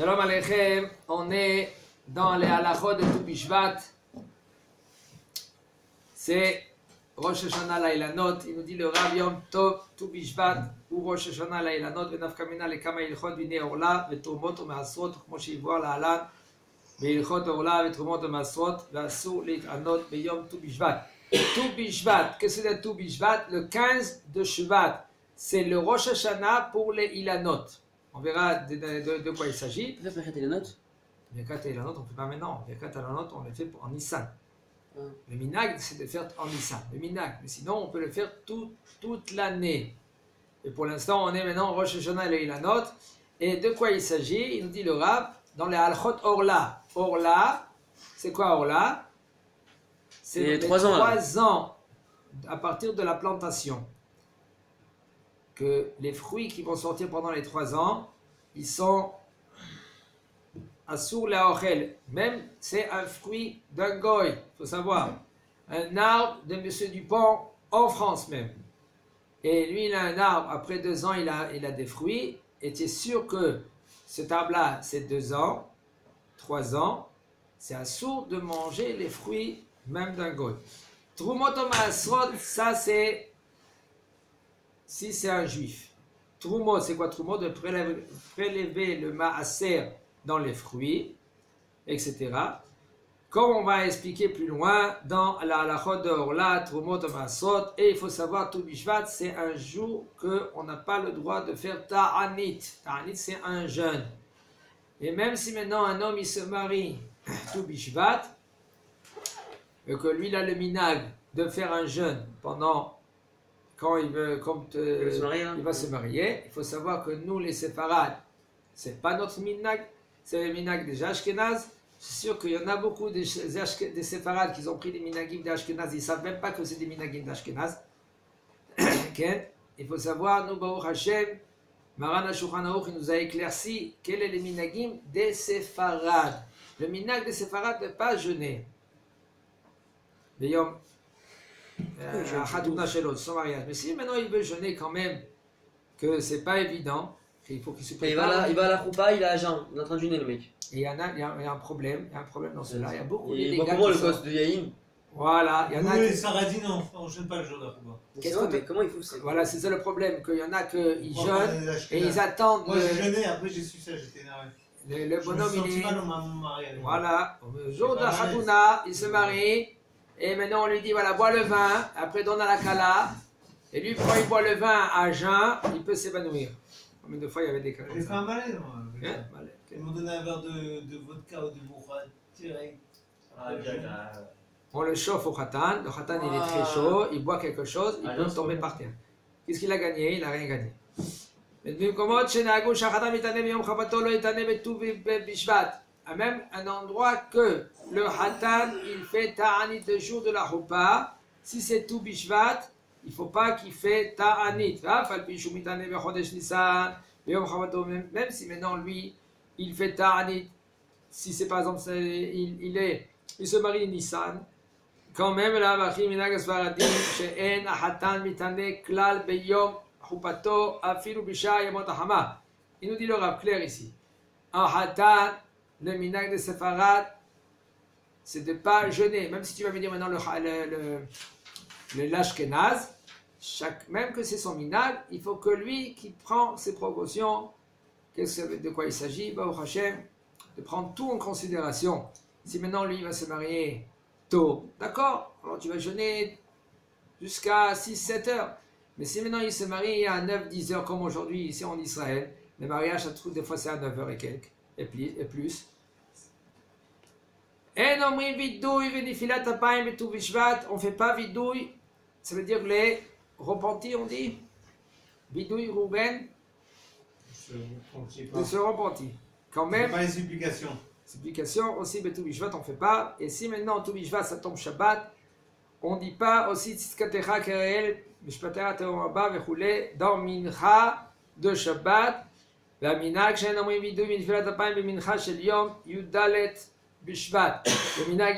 Shalom Aleichem, on est dans les halachot de Tu Bishvat. C'est Rosh Hashanah Lailanot. Il nous dit le Rav Yom Tov Tu Bishvat ou Rosh Hashanah Lailanot ונפקא לכמה הלכות דיני עורלה ותרומות ומעשרות כמו שיבואר להלן בהלכות עורלה ותרומות ומעשרות ואסור להתענות ביום Tu Bishvat. Tu Bishvat, qu'est-ce que c'est Tu Bishvat? Le 15 de Shvat, c'est le Rosh Hashanah pour les Ilanot. On verra de quoi il s'agit. Tu fais Birkat Ilanot? Birkat Ilanot, on ne fait pas maintenant. Birkat Ilanot, on le fait en Nissan. Le minag, c'est de le faire en Nissan. Le minag, mais sinon, on peut le faire toute l'année. Et pour l'instant, on est maintenant Rosh Hashanah et Ilanot. Et de quoi il s'agit? Il nous dit le Rav dans les Halchot Orla. Orla, c'est quoi Orla? C'est les 3 ans à partir de la plantation. Que les fruits qui vont sortir pendant les 3 ans, ils sont Assour la ochel. Même c'est un fruit d'un goy, il faut savoir. Un arbre de M. Dupont en France même. Et lui, il a un arbre, après 2 ans, il a des fruits. Et tu es sûr que cet arbre-là, c'est 2 ans, 3 ans. C'est assour de manger les fruits même d'un goy. Trumot Maasrot, ça c'est si c'est un juif. Trumot, c'est quoi Trumot? De prélever le maaser dans les fruits, etc. Comme on va expliquer plus loin dans la halachot de Orla, Trumot Maasrot, et il faut savoir, Tu Bishvat, c'est un jour qu'on n'a pas le droit de faire Ta'anit. Ta'anit, c'est un jeûne. Et même si maintenant un homme il se marie, Tu Bishvat, et que lui il a le minag de faire un jeûne pendant quand il veut, il va se marier, il faut savoir que nous les séfarades, c'est pas notre minag, c'est le minag des Ashkenaz. C'est sûr qu'il y en a beaucoup des séfarades qui ont pris des minagim d'Ashkenaz, ils ne savent même pas que c'est des minagim d'Ashkenaz. Il faut savoir, nous, Baruch Hashem, Maran HaShulchan Aruch, il nous a éclairci quel est le minagim des séfarades. Le minag des séfarades ne pas jeûner. Son mariage. Mais si maintenant il veut jeûner quand même, que c'est pas évident, il faut qu'il se prépare. Il va à la choupa, il est à jeun, il est en train de jeûner le mec. Et il y a un problème, dans cela. Il y a beaucoup de gars comment le gosse de Yaïm? Voilà, il y en a. Les Saradines, on ne jeûne pas le jour de la choupa. Mais comment il faut ça? Voilà, c'est ça le problème, qu'il y en a qui jeûnent et ils attendent. Moi j'ai jeûné, après j'ai su ça, j'étais énervé. Le bonhomme il est. Mal, on m'a marié. Voilà, le jour de la Khatouna, il se marie. Et maintenant on lui dit voilà, bois le vin, après donne à la kala. Et lui, quand il boit le vin à jeun, il peut s'évanouir. Combien de fois il y avait des cas comme ça? J'ai fait un balai, moi. Balai. Ils m'ont donné un verre de vodka ou de bourra direct. On le chauffe au khatan, le khatan il est très chaud, il boit quelque chose, il peut tomber par terre. Qu'est-ce qu'il a gagné? Il n'a rien gagné. Même un endroit que le Hatan il fait Ta'anit le jour de la Choupa, si c'est Tu Bishvat, il ne faut pas qu'il fait Ta'anit. Même si maintenant lui il fait Ta'anit, si c'est par exemple il se marie Nissan, quand même là, she'en Hatan mitane klal beyom Choupato afilu bisha yamot hama. Il nous dit le Rav clair ici. Un Hatan, le minag de Sepharad, c'est de ne pas jeûner. Même si tu vas me dire maintenant le l'Ashkenaz, même que c'est son minag, il faut que lui qui prend ses précautions, de quoi il s'agit, Baruch Hashem, de prendre tout en considération. Si maintenant lui va se marier tôt, d'accord, alors tu vas jeûner jusqu'à 6-7 heures. Mais si maintenant il se marie à 9-10 heures comme aujourd'hui ici en Israël, le mariage, ça trouve des fois c'est à 9 heures et quelques. Et plus. On ne fait pas vidouille, ça veut dire les repentis, on dit. Vidouille, Rouben, de se repentir. Quand même. Pas les supplications. Supplications aussi, mais Tu Bishvat, on ne fait pas. Et si maintenant Tu Bishvat, ça tombe Shabbat, on ne dit pas aussi Tzitkatecha Kerel, Mishpatera Teoraba, Vechoulé, dans Mincha de Shabbat. Le minag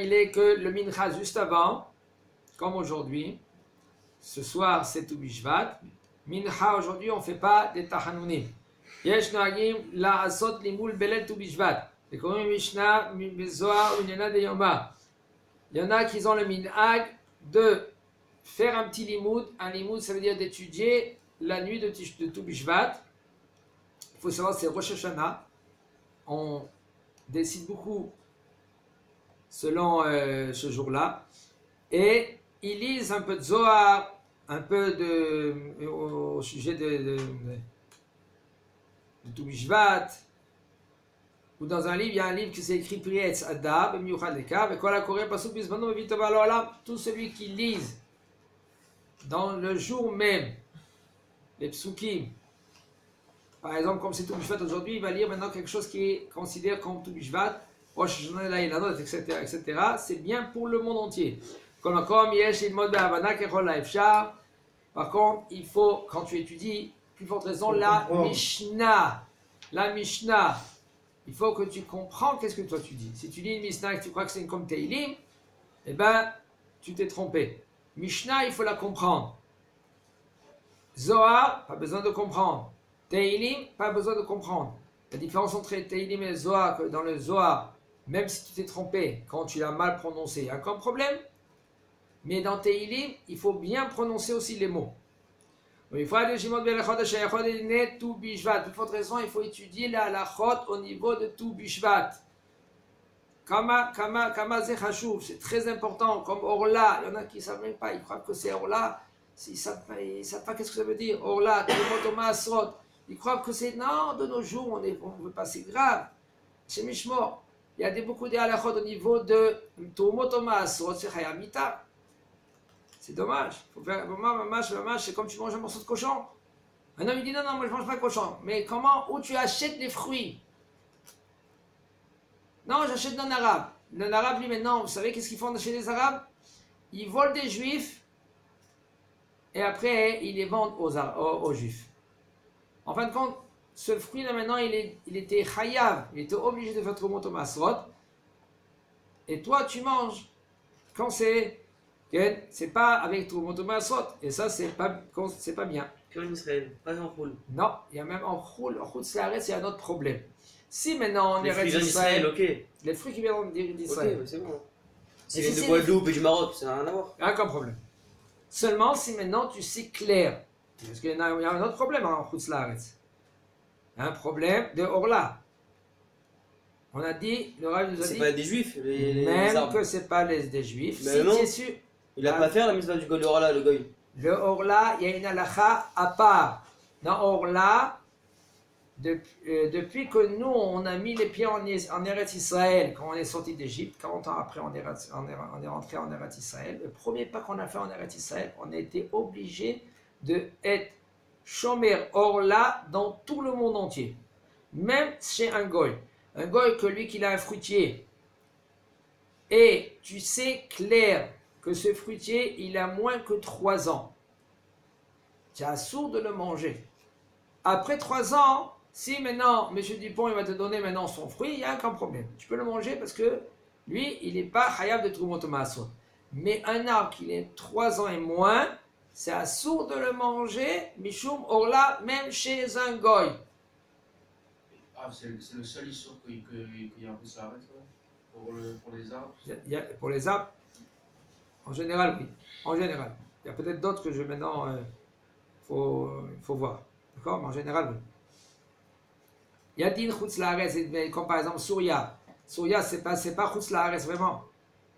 il est que le mincha juste avant, comme aujourd'hui, ce soir c'est Tu Bishvat. Mincha aujourd'hui on ne fait pas des tahanounim. יש נוהגים לעשות לימול בליל ט"ו בשבט. וקוראים משנה בזוהר ועניינה דיומא. Il y en a qui ont le minhag de faire un petit limoud. Un limoud, ça veut dire d'étudier la nuit de Tou Bishvat. Il faut savoir, c'est Rosh Hashanah. On décide beaucoup selon ce jour-là. Et ils lisent un peu de Zohar, un peu au sujet de Tou Bishvat. Ou dans un livre, il y a un livre qui s'écrit Prietz Adab, Miuchad Lekav, et Kola Koré Pasuk Bismano Vitova Lo'alam. Tout celui qui lise dans le jour même les psukim, par exemple, comme c'est Tou Bishvat aujourd'hui, il va lire maintenant quelque chose qui est considéré comme Tou Bishvat, Rosh Hashanah, Ilanot, etc., etc. C'est bien pour le monde entier. Comme Yesh Ilmod Be'avana Kechol Ha'efshar. Par contre, il faut, quand tu étudies, plus forte raison, la Mishnah. La Mishnah. Il faut que tu comprends qu'est-ce que toi tu dis. Si tu lis une Mishnah et que tu crois que c'est comme Teilim, eh ben, tu t'es trompé. Mishnah, il faut la comprendre. Zohar, pas besoin de comprendre. Teilim, pas besoin de comprendre. La différence entre Teilim et Zohar, que dans le Zohar, même si tu t'es trompé, quand tu l'as mal prononcé, il n'y a aucun problème. Mais dans Teilim, il faut bien prononcer aussi les mots. Il faut aller chez Mod Belachot, chez Echod et Tou Bishvat. Pour toute raison, il faut étudier la halachot au niveau de Tou Bishvat. Kama Zechashuv, c'est très important, comme Orla. Il y en a qui ne savent même pas, ils croient que c'est Orla. Ils ne savent pas qu'est-ce que ça veut dire. Orla, Thomas Asrot. Ils croient que c'est non, de nos jours, on ne veut pas, c'est grave. C'est Mishmor. Il y a beaucoup de halachot au niveau de Thomas Asrot, c'est Hayamita. C'est dommage. Faut faire c'est comme tu manges un morceau de cochon. Un homme il dit non, moi je mange pas de cochon. Mais comment, où tu achètes les fruits? Non, j'achète d'un arabe. Un arabe, lui maintenant, vous savez qu'est-ce qu'ils font chez les arabes? Ils volent des juifs et après ils les vendent aux juifs. En fin de compte, ce fruit-là maintenant, il était chayav, il était obligé de faire Trumot Masrot. Et toi, tu manges. Quand c'est pas avec Trumot Masrot. Et ça, c'est pas bien. Que en Israël, pas en Khoul. Non, il y a même en Khoul Slaret, c'est un autre problème. Si maintenant on Les fruits d'Israël, ok. Les fruits qui viennent d'Israël. Ok, c'est bon. S'ils viennent de Guadeloupe et du Maroc, ça n'a rien à voir. Aucun problème. Seulement si maintenant tu sais clair. Parce qu'il y a un autre problème en Khoul Slaret. Un problème de Orla. On a dit, le Rav nous a dit. C'est pas des juifs, même arbres. que c'est pas des juifs. Mais si non. tu es sûr. Il a pas fait la mitzvah du Goy, le Orla, le Goy. Le Orla, il y a une halakha à part. Dans Orla, depuis que nous, on a mis les pieds en Eretz Israël, quand on est sorti d'Égypte, 40 ans après, on est rentré en Eretz Israël. Le premier pas qu'on a fait en Eretz Israël, on a été obligé d'être Shomer Orla dans tout le monde entier. Même chez un Goy. Un Goy que lui, qu'il a un fruitier. Et tu sais clair que ce fruitier, il a moins que 3 ans. Tu as sourd de le manger. Après 3 ans, si maintenant, M. Dupont, il va te donner maintenant son fruit, il n'y a aucun problème. Tu peux le manger parce que lui, il n'est pas chayav de Trumot Masrot. Mais un arbre qui est 3 ans et moins, c'est assourd de le manger, Mishum Orla, même chez un Goy. Ah, c'est le seul issue qu'il y a un peu ça arrête, pour les arbres. Pour les arbres, en général, oui. En général. Il y a peut-être d'autres que maintenant, faut voir. D'accord? Mais en général, oui. Il y a din Chutz Laaretz, comme par exemple Souria. Souria, c'est pas Chutz Laaretz vraiment.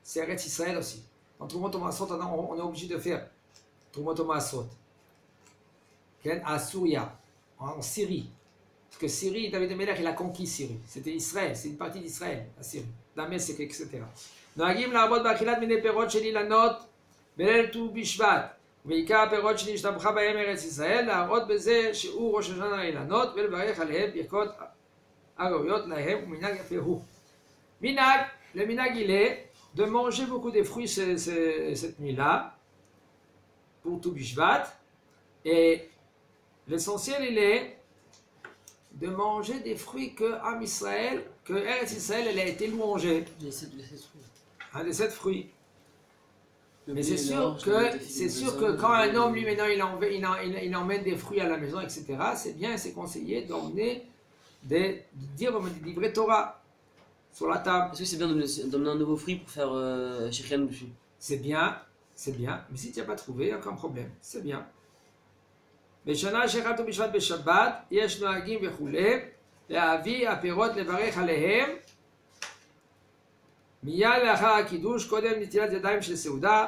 C'est Eretz Israël aussi. Dans Trumot Masrot, on est obligé de faire Trumot Masrot. À Souria, en Syrie. Parce que Syrie, David de Melech, il a conquis Syrie. C'était Israël, c'est une partie d'Israël, la Syrie. Damasque, etc. נוהגים לעבוד באכילת מיני פירות של אילנות בליל ט"ו בשבט, ובעיקר הפירות שנשתבחה בהם ארץ ישראל, להראות בזה שיעור ראש השנה לאילנות ולברך עליהם ברכות הראויות להם, ומנהג יפה הוא. מנהג, le minhag il est de manger beaucoup de fruits cette nuit-là, pour tout Bishvat, et l'essentiel il est de manger des fruits que Am Israël, que Eretz Israël, elle a été louangée. Les 7 fruits. Un des 7 fruits. Mais c'est sûr que quand un homme, lui, maintenant, il emmène des fruits à la maison, etc., c'est bien, c'est conseillé d'emmener de dire des vrais Torah sur la table. Est-ce que c'est bien d'emmener un nouveau fruit pour faire Shirian dessus? C'est bien, mais si tu n'as pas trouvé, il n'y a aucun problème, c'est bien. בשנה שחטו בשבט בשבת, יש נוהגים וכולי, להביא הפירות לברך עליהם, מיד לאחר הקידוש, קודם נטילת ידיים של סעודה,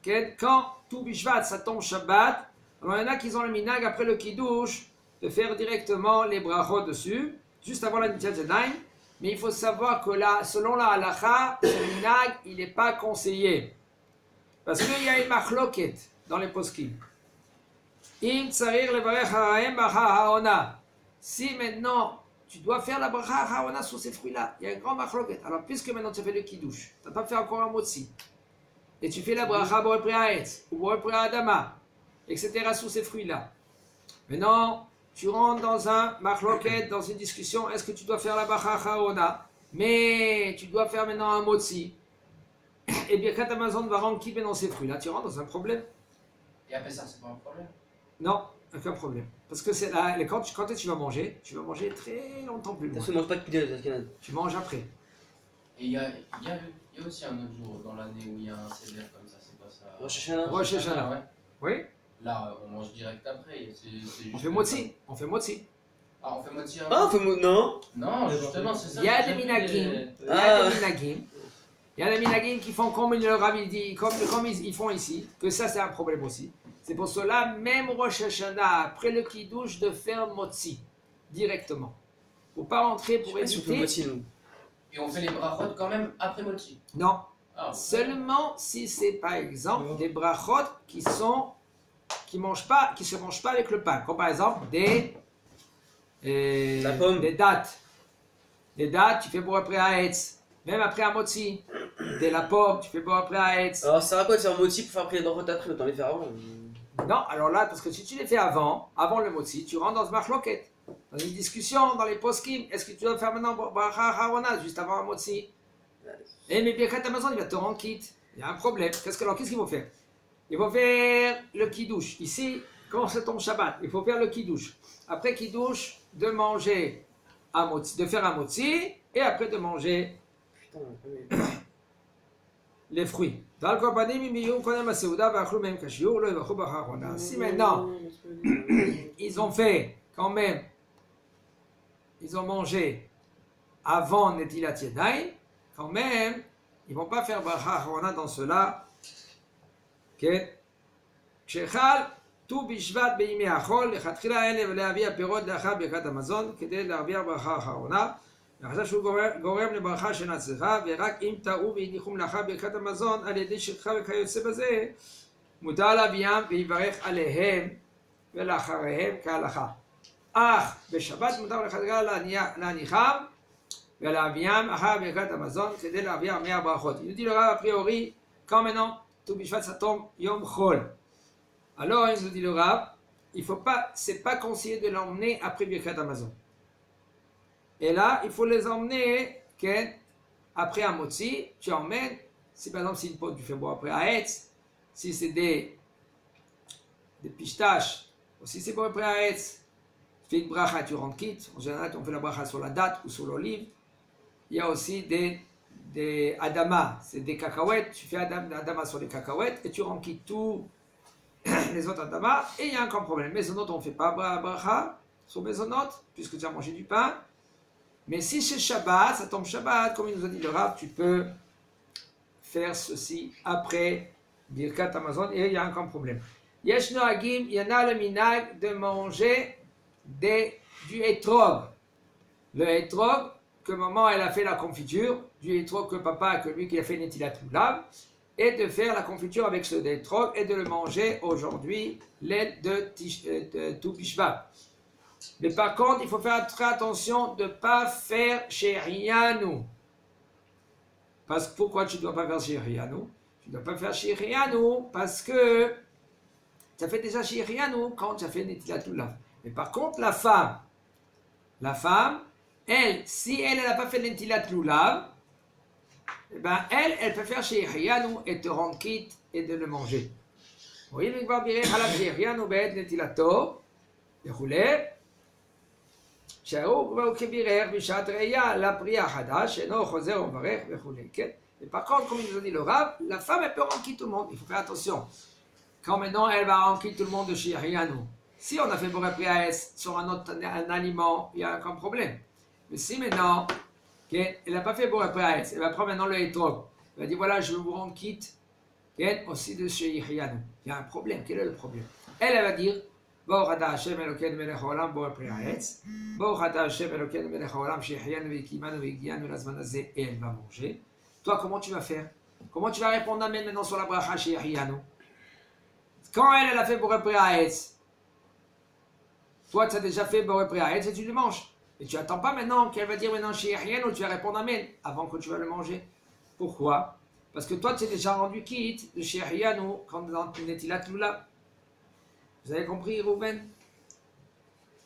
כן, quand tout בשבט, ça tombe Shabbat, alors il y en a qui ont le minag après le kiddush, de faire directement les brachot dessus, juste avant la nitilat yadayim, mais il faut savoir que là, selon la halacha, ce minag, il n'est pas conseillé. Parce qu'il y a une machloket dans les poskim. Im tsarir levarech haraem bracha haona. Si maintenant tu dois faire la bracha haona sur ces fruits-là, il y a un grand machloket. Alors puisque maintenant tu as fait le kiddush, tu n'as pas fait encore un motzi, et tu fais la bracha boré pri haetz ou boré pri adama, etc. sur ces fruits-là. Maintenant, tu rentres dans un machloket, dans une discussion, est-ce que tu dois faire la bracha haona, mais tu dois faire maintenant un motzi. Et bien quand Amazon va rendre qui dans ces fruits-là, tu rentres dans un problème. Et après ça, c'est pas un problème. Non, aucun problème. Parce que c'est là, quand tu vas manger très longtemps plus loin. Parce que mange pas de pidel, Tu manges après. Et il y a aussi un autre jour dans l'année où il y a un seder comme ça, c'est pas ça. Rosh Hashanah. Rosh Hashanah. Ouais. Oui. Là, on mange direct après. C'est juste On fait motzi. On fait motzi. Ah, on fait motzi Ah, non. Non, justement, c'est ça. Il y a des minagim. Il y a des minagim qui font comme le rabbi dit, comme ils font ici, que ça c'est un problème aussi. C'est pour cela, même Rosh Hashanah, après le kiddush, de faire motzi directement. Il ne faut pas rentrer pour éviter. Et on fait les brachot quand même après motzi. Non. Ah, Seulement si c'est par exemple des brachot qui se mangent pas avec le pain, comme par exemple des dattes. Des dattes, tu fais boire après Haetz, même après un motzi. De la pomme, tu fais boire après Haetz. Alors ça sert à quoi de faire motzi pour faire après les brachot après, autant les faire avant. Non, alors là, parce que si tu les fais avant le motzi, tu rentres dans ce machloket, dans une discussion, dans les poskim. Est-ce que tu dois faire maintenant bracha harona juste avant un motzi? Et mais bien quand Amazon, il va te rendre quitte. Il y a un problème. Qu'est-ce qu'il faut faire? Il faut faire le kiddush. Ici, quand c'est ton Shabbat, il faut faire le kiddush. Après kiddush, de manger un motzi, de faire un motzi, et après de manger les fruits. Si maintenant, ils ont fait quand même, ils ont mangé avant Netilat Yadayim, quand même, ils ne vont pas faire bracha harona dans cela. כשחל ט"ו בשבט בימי החול, לכתחילה אין להביא הפירות לאחר ברכת המזון, כדי להרוויח ברכה האחרונה, וחשב שהוא גורם לברכה שנצליחה, ורק אם טעו והניחום לאחר ברכת המזון על ידי שכחה וכיוצא בזה, מותר להביאם ויברך עליהם ולאחריהם כהלכה. אך בשבת מותר לכתחילה להניחם ולהביאם אחר ברכת המזון כדי להרוויח 100 ברכות. il nous dit le Rav a priori, quand maintenant tout Bishvat ça tombe Yom Chol. Alors il nous dit le Rav, il faut pas, c'est pas conseillé de l'emmener après Birkat Hamazon. Et là, il faut les emmener après un motzi, tu emmènes, si par exemple c'est une pote, tu fais boire après Haetz, si c'est des pistaches, ou si c'est boire après Haetz, tu fais une bracha, tu rentres quitte. En général, on fait la bracha sur la date ou sur l'olive. Il y a aussi des adama, c'est des cacahuètes, tu fais adama sur les cacahuètes et tu rentres quitte tous les autres adama, et il y a encore un problème. Maisonot, on ne fait pas bracha sur maisonot, puisque tu as mangé du pain. Mais si c'est Shabbat, ça tombe Shabbat, comme il nous a dit le Rav, tu peux faire ceci après Birkat Hamazon, et il y a encore un problème. Yesh nohagim, il y en a le minag de manger du etrog. Le etrog, que maman elle a fait la confiture, du etrog que papa, que lui qui a fait Netilat Lulav, et de faire la confiture avec ce etrog et de le manger aujourd'hui, l'aide de Tou Bishvat. Mais par contre, il faut faire très attention de ne pas faire Sherianu. Parce que pourquoi tu ne dois pas faire Sherianu? Tu ne dois pas faire Sherianu parce que tu as fait déjà Sherianu quand tu as fait Netilat Lulav. Mais par contre, la femme, elle, si elle n'a pas fait Netilat Lulav, eh ben, elle peut faire chez Yahianu et te rendre quitte et de le manger. Oui, mais va bien à la Yahianu bête netilato, וכולי. שההוא כבר כבירר בשעת ראייה לפרי החדש, שאינו חוזר ומברך וכולי, כן? Et par contre, comme il nous a dit le Rav, la femme, elle peut rendre quitte tout le monde. Il faut faire attention. Quand maintenant, elle va rendre quitte tout le monde de chez Yahianu, si on a fait Boré Priaès sur un aliment, il n'y a aucun problème. Mais si maintenant, okay, elle n'a pas fait Boré Priaès, elle va prendre maintenant le Etrog. Elle va dire, voilà, je vais vous rendre quitte, okay, aussi de chez Yahianu. Il y a un problème. Quel est le problème? Elle va dire, ברוך אתה השם אלוקינו מלך העולם בורא פרי העץ. ברוך אתה השם אלוקינו מלך העולם שהחיינו והקימנו והגיענו לזמן הזה, et elle va manger. Toi, comment tu vas faire? Comment tu vas répondre Amen maintenant sur la bracha chez Yahianu? Quand elle a fait Boré Pri Haetz, toi tu as déjà fait Boré Pri Haetz et tu le manges. Et tu n'attends pas maintenant qu'elle va dire maintenant chez Yahianu, tu vas répondre Amen avant que tu vas le manger. Pourquoi? Parce que toi tu es déjà rendu quitte de chez Yahianu quand dans Netilat Lula. Vous avez compris, Rouven?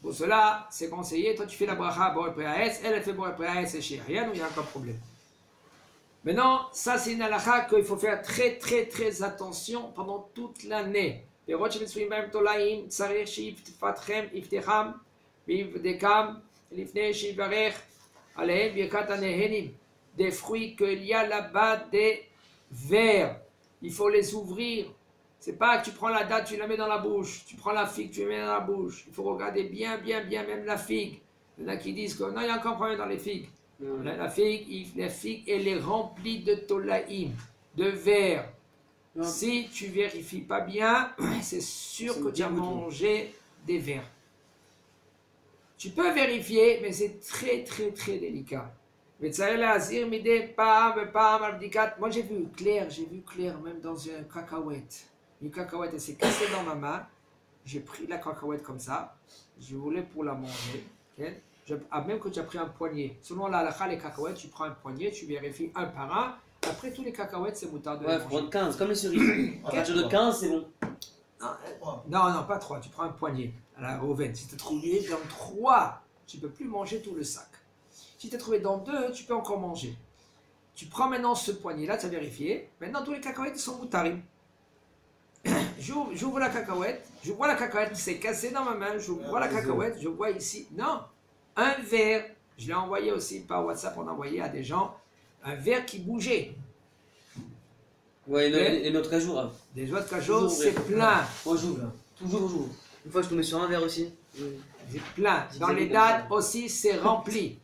Pour cela, c'est conseillé. Toi, tu fais la bracha Boré Pri Haetz, elle fait Boré Pri Haetz et chez Yahianu, il n'y a aucun problème. Maintenant, ça c'est une halakha qu'il faut faire très très très attention pendant toute l'année. פירות שמצויים בהם תולעים, צריך שיפתחם, יפתחם ויבדקם לפני שיברך עליהם ברכת הנהנים. Des fruits qu'il y a là-bas, des vers. Il faut les ouvrir. C'est pas que tu prends la date, tu la mets dans la bouche. Tu prends la figue, tu la mets dans la bouche. Il faut regarder bien, bien, bien, même la figue. Il y en a qui disent que non, il y a encore un problème dans les figues. La figue, elle est remplie de tolaïm, de vers. Si tu vérifies pas bien, c'est sûr que tu as mangé des vers. Tu peux vérifier, mais c'est très, très, très délicat. Moi, j'ai vu clair même dans une cacahuète. Une cacahuète, elle s'est cassée dans ma main. J'ai pris la cacahuète comme ça. Je voulais pour la manger. Okay? Même que tu as pris un poignet. Selon la halakha, les cacahuètes, tu prends un poignet, tu vérifies un par un. Après, tous les cacahuètes, c'est moutarde de Ouais, les faut manger. prendre 15, comme les cerises. À partir de 15, c'est bon. Non, pas 3. Tu prends un poignet à la Rouven. Si tu as trouvé dans 3, tu ne peux plus manger tout le sac. Si tu as trouvé dans 2, tu peux encore manger. Tu prends maintenant ce poignet-là, tu as vérifié. Maintenant, tous les cacahuètes sont moutarim. J'ouvre la cacahuète, je vois la cacahuète qui s'est cassée dans ma main, je vois la cacahuète, je vois ici, non, un verre, je l'ai envoyé aussi par WhatsApp, on a envoyé à des gens, un verre qui bougeait. Ouais, et notre jour. Hein. Des autres cajots, c'est plein. Moi, j'ouvre. Toujours j'ouvre. Une fois, je tombais sur un verre aussi. C'est plein. Dans les dates aussi, c'est rempli.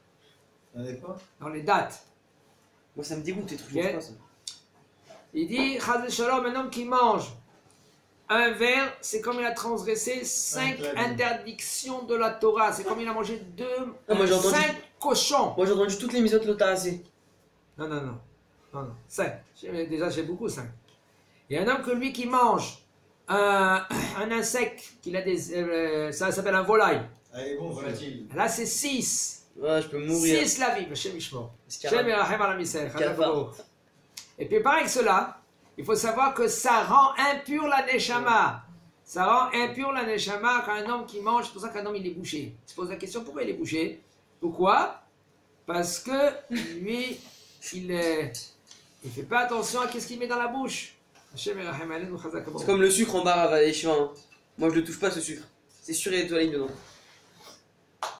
Dans les dates. Moi, ça me dégoûte, les trucs, Okay. je sais pas ça. Il dit, Chaz Shalom, un homme qui mange un verre, c'est comme il a transgressé 5 interdictions de la Torah. C'est comme il a mangé 5 cochons. Moi, j'ai entendu toutes les misotes l'otassé. Non. 5. Déjà, j'ai beaucoup 5. Il y a un homme que lui qui mange un insecte, qu'il a des, ça s'appelle un volaille. Allez, bon, volatile. Là, c'est 6. Ouais, je peux mourir. 6 la vie, Hashem Ishmor. C'est Hashem Yerachem ala Misel. Cafard. Et puis, pareil que cela, il faut savoir que ça rend impur la neshama. Ça rend impur la neshama quand un homme qui mange, c'est pour ça qu'un homme il est bouché. Il se pose la question pourquoi il est bouché. Pourquoi? Parce que lui, il fait pas attention à ce qu'il met dans la bouche. C'est comme le sucre en barre à les cheveux. Moi, je le touche pas ce sucre. C'est sûr, il y a des toilettes dedans.